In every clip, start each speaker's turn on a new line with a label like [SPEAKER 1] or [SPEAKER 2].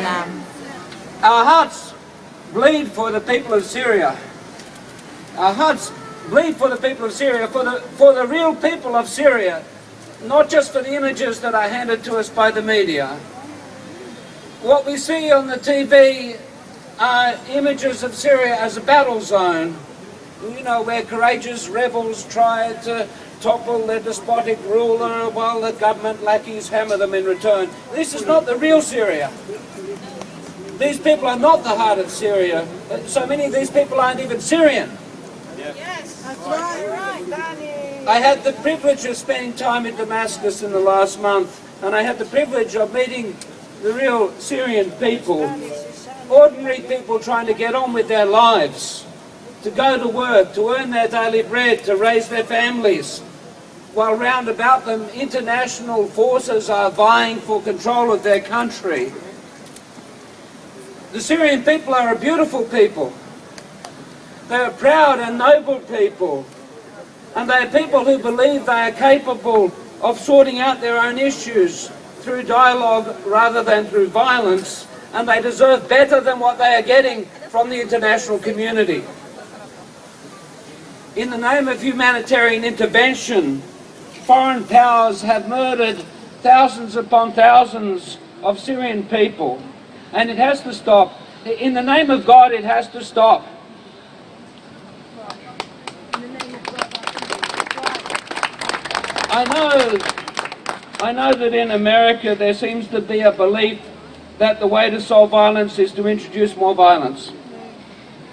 [SPEAKER 1] Our hearts bleed for the people of Syria. Our hearts bleed for the people of Syria, for the real people of Syria, not just for the images that are handed to us by the media. What we see on the TV are images of Syria as a battle zone, you know, where courageous rebels try to topple their despotic ruler while the government lackeys hammer them in return. This is not the real Syria. These people are not the heart of Syria. So many of these people aren't even Syrian.
[SPEAKER 2] Yes, that's right, Danny.
[SPEAKER 1] I had the privilege of spending time in Damascus in the last month, and I had the privilege of meeting the real Syrian people, ordinary people trying to get on with their lives, to go to work, to earn their daily bread, to raise their families, while round about them international forces are vying for control of their country. The Syrian people are a beautiful people. They are proud and noble people, and they are people who believe they are capable of sorting out their own issues through dialogue rather than through violence, and they deserve better than what they are getting from the international community. In the name of humanitarian intervention, foreign powers have murdered thousands upon thousands of Syrian people, and it has to stop. In the name of God, it has to stop. I know that in America there seems to be a belief that the way to solve violence is to introduce more violence.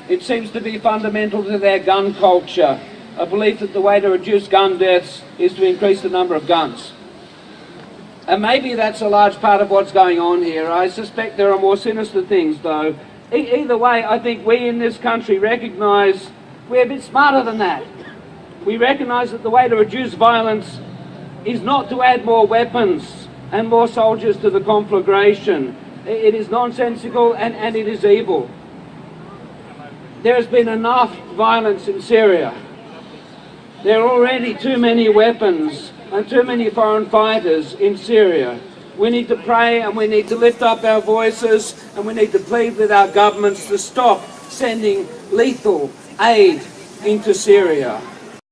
[SPEAKER 1] It seems to be fundamental to their gun culture, a belief that the way to reduce gun deaths is to increase the number of guns. And maybe that's a large part of what's going on here. I suspect there are more sinister things, though. Either way, I think we in this country recognise we're a bit smarter than that. We recognise that the way to reduce violence is not to add more weapons and more soldiers to the conflagration. It is nonsensical and it is evil. There has been enough violence in Syria. There are already too many weapons and too many foreign fighters in Syria. We need to pray, and we need to lift up our voices, and we need to plead with our governments to stop sending lethal aid into Syria.